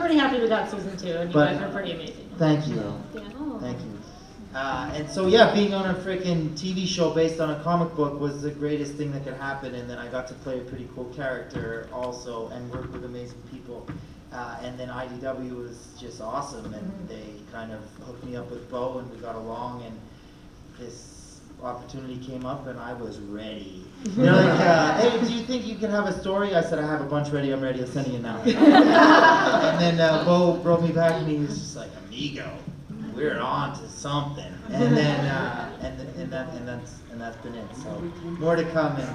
pretty happy we got season 2, and you guys are pretty amazing. Thank you. Yeah. Thank you. And so yeah, being on a freaking TV show based on a comic book was the greatest thing that could happen, and then I got to play a pretty cool character also and work with amazing people. And then IDW was just awesome, and they kind of hooked me up with Bo, and we got along, and this opportunity came up, and I was ready. They're like, hey, do you think you can have a story? I said, I have a bunch ready, I'm ready, I'm sending it now. And then Bo brought me back, and he was just like, amigo, we're on to something. And then, and that's been it. So more to come, and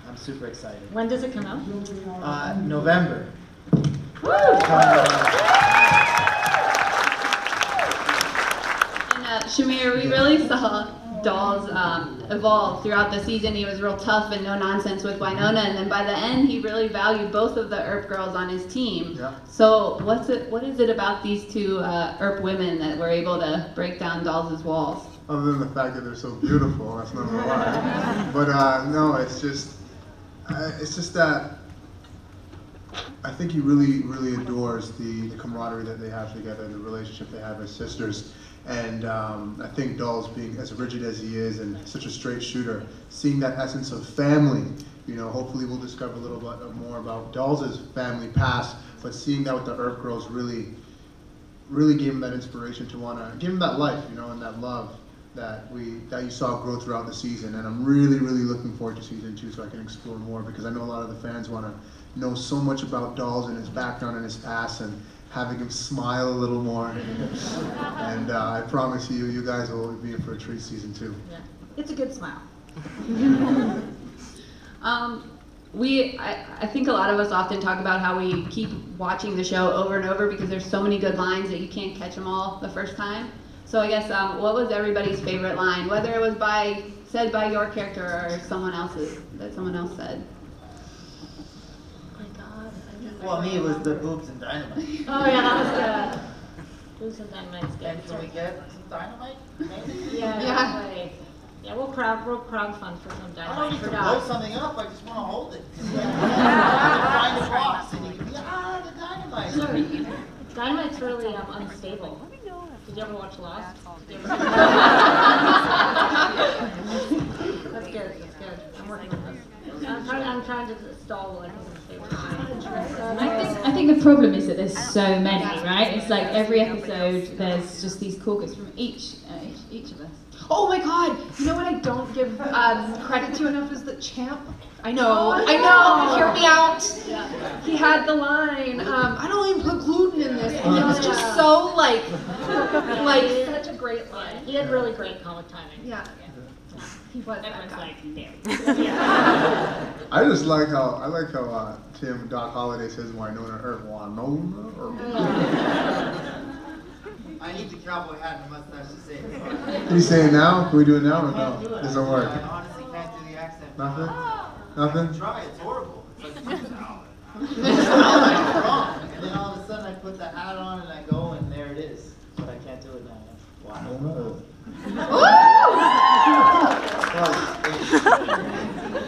I'm super excited. When does it come out? November. Woo! And Shamir, we really saw Dolls evolve throughout the season. He was real tough and no nonsense with Wynonna, and then by the end he really valued both of the Earp girls on his team. Yeah. So what is it about these two Earp women that were able to break down Dolls' walls? Other than the fact that they're so beautiful, that's not gonna lie. But no, it's just that I think he really adores the camaraderie that they have together, the relationship they have as sisters. And I think Dolls, being as rigid as he is and such a straight shooter, seeing that essence of family, you know, hopefully we'll discover a little bit more about Dolls' family past, but seeing that with the Earp girls really gave him that inspiration to want to give him that life, you know, and that love that you saw grow throughout the season. And I'm really looking forward to season 2 so I can explore more, because I know a lot of the fans want to know so much about Dolls and his background and his past, and having him smile a little more. And I promise you guys will be in for a treat season 2. Yeah. It's a good smile. I think a lot of us often talk about how we keep watching the show over and over because there's so many good lines that you can't catch them all the first time. So I guess what was everybody's favorite line, whether it was said by your character or someone else's that someone else said? Oh my God. Well, me, it was the boobs and dynamite. Oh yeah, that was good. Boobs and dynamite's good. And can we get some dynamite? Maybe? Yeah. Yeah. Yeah, we'll crowdfund for some I don't dynamite need for to blow dogs. something up, I just want to hold it. Find a box and you can be, the dynamite. Dynamite's really unstable. Did you ever watch Lost? That's good. That's good. I'm working on this. I'm trying to stall like a favorite. I think the problem is that there's so many, right? It's like every episode there's just these caucus from each of us. Oh my God! You know what I don't give credit to enough is the champ. I know. Hear me out. He had the line. I don't even put gluten in this, and it was just so like such a great line. He had really great comic timing. Yeah. He was. Everyone's like, damn. I just like how Tim Doc Holliday says Wynonna Earp. Wynonna Earp. I need the cowboy hat and mustache to say it. Can you say it now? Can we do it now or no? Doesn't work. I honestly can't do the accent. Nothing? I Nothing? try, it's horrible. It's like, it's wrong. And then all of a sudden I put the hat on and I go and there it is. But I can't do it now. Wow.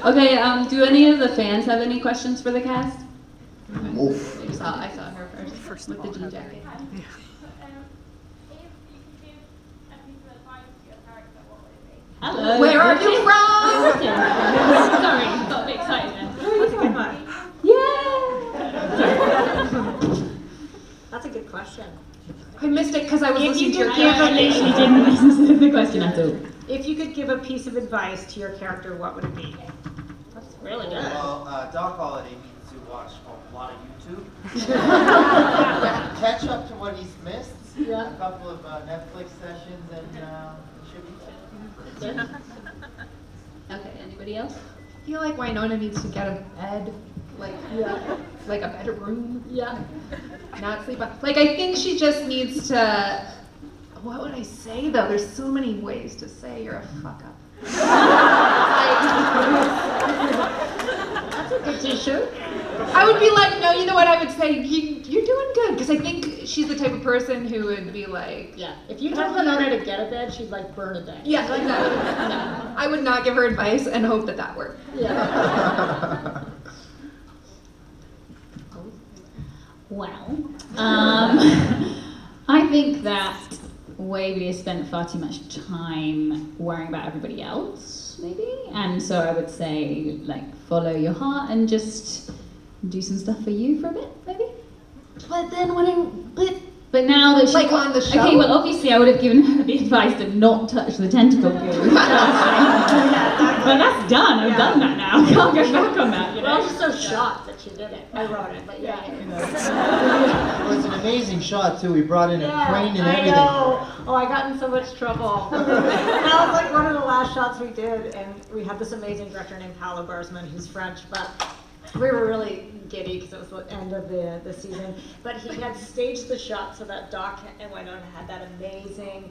Okay, do any of the fans have any questions for the cast? Oh. I saw her first with the jean jacket. Hello. Where are you from? Sorry, got me excited then. That's a good one. Yeah. That's a good question. I missed it because I was listening to your She didn't listen to the question at all. If you could give a piece of advice to your character, what would it be? That's really good. Well, Doc Holliday needs to watch a lot of YouTube. Catch up to what he's missed. Yeah. A couple of Netflix sessions and it should be fun. Okay, anybody else? I feel like Wynonna needs to get a bed, like a bedroom. Yeah. Not sleep on. Like I think she just needs to. What would I say though? There's so many ways to say you're a fuck up. That's a good t-shirt. I would be like, no, you know what I would say? You're doing good, because I think she's the type of person who would be like, Yeah. If you told Wynonna to get a bed, she'd like burn a bed. yeah, exactly. No. I would not give her advice and hope that that worked. Yeah. Well, I think that Waverly has spent far too much time worrying about everybody else, maybe. And so I would say, like, follow your heart and just do some stuff for you for a bit, maybe. But then But now that she's Like on the show? Okay, well, obviously I would have given her the advice to not touch the tentacle goo. But that's done. I've done that now. I can't go back on that. You Well, I know? was just so shocked that she did it. I wrote it, but yeah. It was an amazing shot too. We brought in a crane and I everything. know. Oh, I got in so much trouble. That was like one of the last shots we did, and we had this amazing director named Paolo Bersman, who's French, but we were really giddy because it was the end of the season. But he had staged the shot so that Doc and Wynonna had that amazing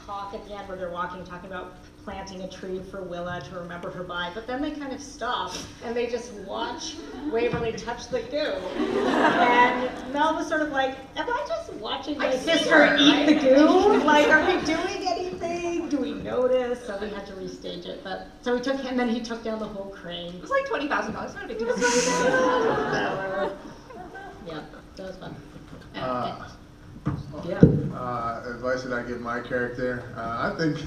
talk at the end where they're walking, talking about planting a tree for Willa to remember her by. But then they kind of stop and they just watch Waverly touch the goo. And Mel was sort of like, am I just watching my sister eat the goo? Like, are we doing anything? Do we notice? So we had to restage it. But so we took him, then he took down the whole crane. It was like $20,000. Not a big deal. Yeah, that was fun. Advice that I give my character, I think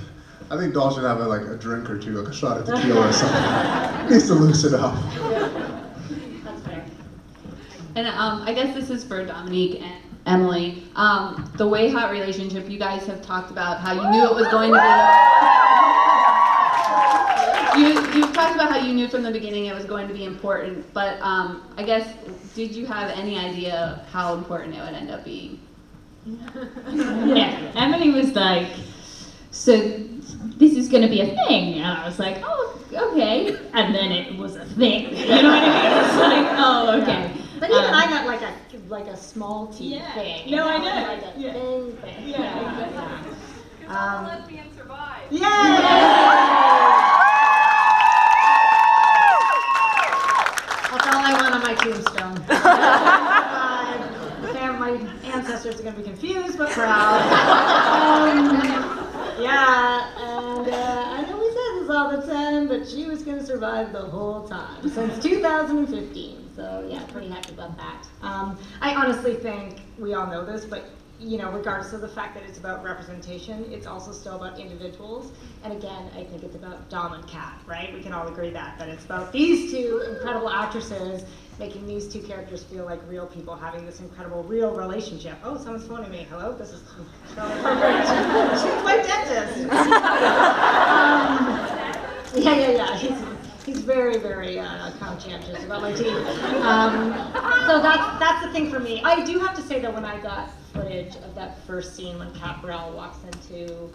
Dahl should have a drink or two, like a shot of tequila or something. Needs to loosen up. That's fair. And I guess this is for Dominique and Emily. The Way Hot relationship, you guys have talked about how you knew it was going to be. You've talked about how you knew from the beginning it was going to be important, but I guess, did you have any idea how important it would end up being? Yeah, Emily was like, so this is going to be a thing, and I was like, oh, okay, and then it was a thing. You know what I mean? It's like, oh, okay. But even I got like a small T thing. No, I know. Like a thing. Lesbian survive. Yay! That's all I want on my tombstone. My ancestors are going to be confused but proud. Yeah, and I know we said this all the time, but she was going to survive the whole time since 2015. So yeah, pretty happy about that. I honestly think we all know this, but you know, regardless of the fact that it's about representation, it's also still about individuals. And again, I think it's about Dom and Kat, right? We can all agree that it's about these two incredible actresses making these two characters feel like real people having this incredible real relationship. Oh, someone's phoning me. Hello, this is perfect. She's my dentist. Yeah. He's very, very conscientious about my teeth. So that's the thing for me. I do have to say that when I got footage of that first scene when Kat Burrell walks into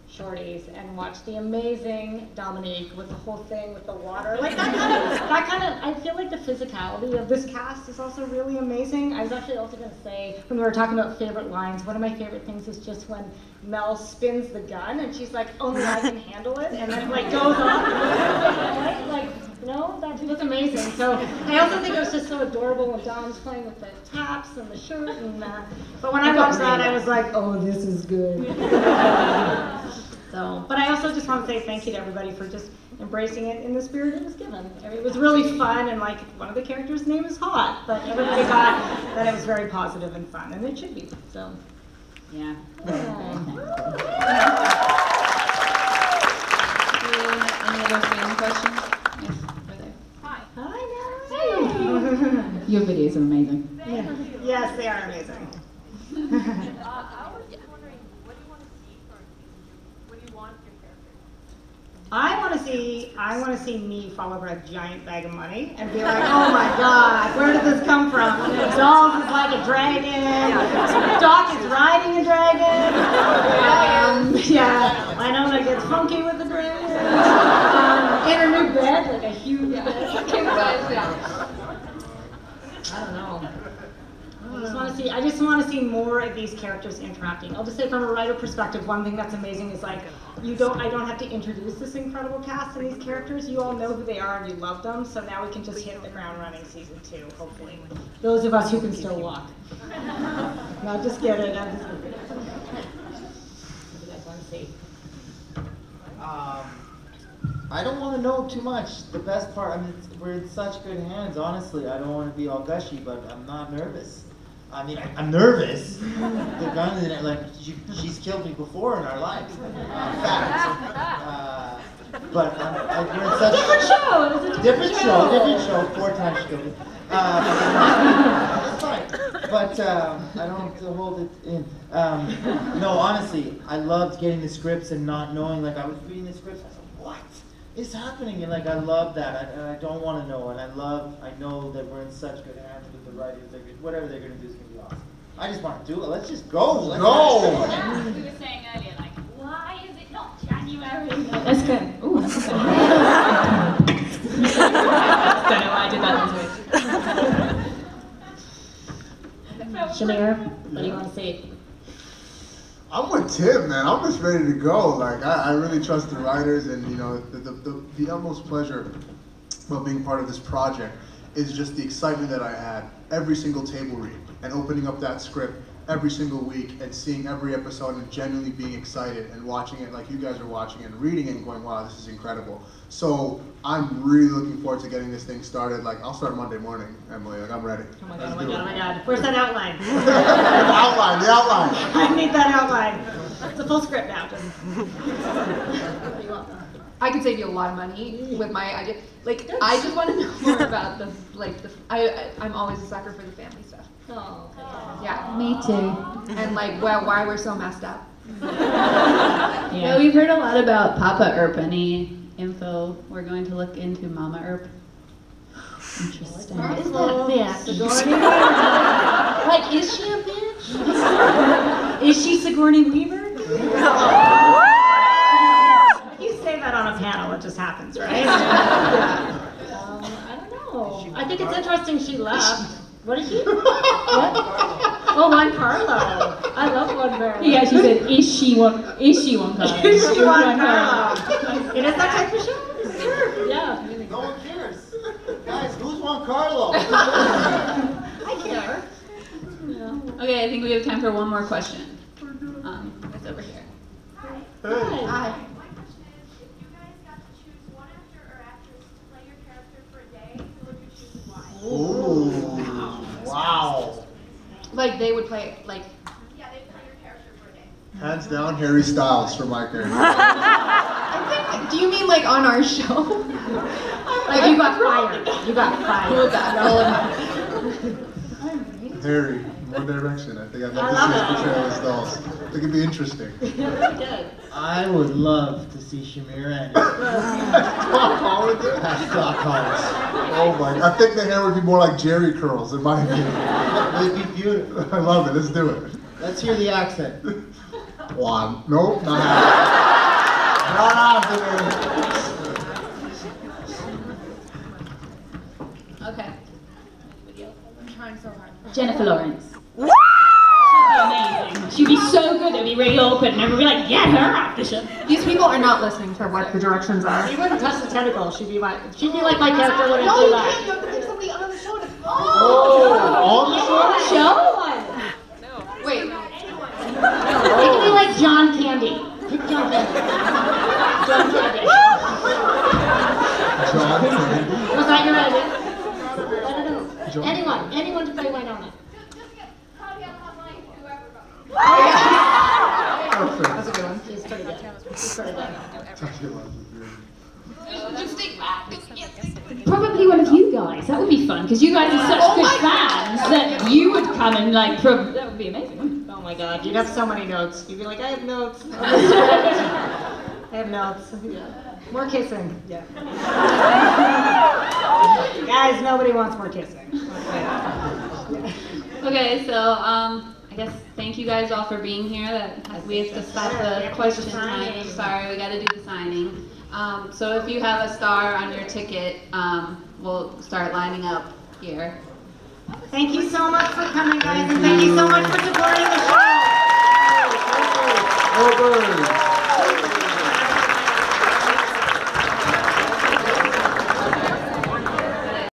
Shorty's and watched the amazing Dominique with the whole thing with the water, like that kind of, I feel like the physicality of this cast is also really amazing. I was actually also going to say, when we were talking about favorite lines, one of my favorite things is just when Mel spins the gun and she's like, only I can handle it, and then it like goes off, like, no, that was amazing. So I also think it was just so adorable when Dom's playing with the taps and the shirt, and but when I watched that, I was like, oh, this is good. So, but I also just want to say thank you to everybody for just embracing it in the spirit it was given. I mean, it was really fun, and like one of the characters' name is Hot, but everybody got that it was very positive and fun, and it should be. So, Yeah. Any other fan questions? Yes, over there. Hi. Hi, Your videos are amazing. Yes, they are amazing. I was just wondering, what do you want to see for season 2? What do you want your character? I want to see me follow a giant bag of money and be like, oh my God, where did this come from? Dolls is like a dragon. Doc is riding a dragon. Wynonna gets funky with the dragon. In her new bed, like a huge bed. I don't know. I just want to see more of these characters interacting. I'll just say from a writer perspective, one thing that's amazing is like, I don't have to introduce this incredible cast and these characters. You all know who they are and you love them, so now we can just hit the ground running season 2, hopefully. Those of us who can still walk. No, just kidding. I'm just kidding. What do you guys want to see? I don't want to know too much. The best part, I mean, we're in such good hands, honestly. I don't want to be all gushy, but I'm not nervous. I mean, I'm nervous. The gun, like, she's killed me before in our lives. Fact. But we're in such Different show. It was a different show. 4 times she killed me. It's fine. But I don't have to hold it in. No, honestly, I loved getting the scripts and not knowing. Like, I was reading the scripts, I was like, what is happening? And like, I love that. I don't want to know. And I know that we're in such good hands with the writers. Whatever they're going to do is going to be awesome. I just want to do it. Let's just go. Let's go. We were saying earlier, like, why is it not January? Let's go. Ooh, that's okay. Don't know why I did that into it. Shamir, what do you want to say? I'm with Tim, man. I'm just ready to go. Like, I really trust the writers, and you know, the utmost pleasure of being part of this project is just the excitement that I had every single table read and opening up that script every single week and seeing every episode and genuinely being excited and watching it like you guys are watching and reading it and going, wow, this is incredible. So I'm really looking forward to getting this thing started. Like, I'll start Monday morning, Emily. Like, I'm ready. Oh my god. Where's that outline? The outline. I need that outline. It's a full script now. You're welcome. I could save you a lot of money with my idea. Like, I just want to know more about I'm always a sucker for the family stuff. Oh, okay. Yeah. Me too. And like, why we're so messed up. Yeah, we've heard a lot about Papa Earp. Any info? We're going to look into Mama Earp. Interesting. What is that bitch? Sigourney? Like, is she a bitch? Is she Sigourney Weaver? You say that on a panel, it just happens, right? I don't know. I think it's interesting she left. What is she? What? Oh, Juan Carlo. I love Juan Carlo. Yeah, she said, is she Juan Carlo? Is she Juan Carlo? It is that type of show? Sure. Yeah. No one cares. Guys, who's Juan Carlo? I care. Yeah. Okay, I think we have time for one more question. It's over here. Hi. Hey. Hi. My question is, if you guys got to choose one actor or actress to play your character for a day, who would you choose and why? Ooh. Wow. Like, they would play, like... Yeah, they'd play your character for a day. Hands down, Harry Styles for my character. Do you mean, like, on our show? Like, you got fired. You got fired. Harry, One Direction. I think I'd I love love to see it. his portrayal as dolls. I think it'd be interesting. Good. I would love to see Shamir and Doc Holland? Doc Hollis. Oh my! I think the hair would be more like Jerry curls, in my opinion. It'd be beautiful. I love it. Let's do it. Let's hear the accent. One. Nope. Not happening. Not happening. Okay. I'm trying so hard. Jennifer Lawrence. She'd be amazing. She'd be so good. It'd be really awkward, and everyone would be like, "Get her off the show." These people are not listening to what the directions are. She wouldn't touch the tentacle. She'd be like my character wouldn't No, do you that. can't. You have to pick somebody on the show to... On the show? Wait. It could be like John Candy. Pick John Candy. John Candy. John Candy. Was that your idea? I don't know. John. Anyone to play Wynonna. Just get Claudia online, whoever goes. Perfect. That's a good one. She's pretty good. She's pretty good. Probably one of you guys. That would be fun because you guys are such good fans that you would come and like. That would be amazing. Oh my God, you'd have so many notes. You'd be like, I have notes. I have notes. Yeah. More kissing. Yeah. Guys, nobody wants more kissing. Okay, so I guess thank you guys all for being here. That we have to stop the question time. Sorry, we got to do the signing. So if you have a star on your ticket, we'll start lining up here. Thank you so much for coming, guys, and thank you so much for supporting the show. Over.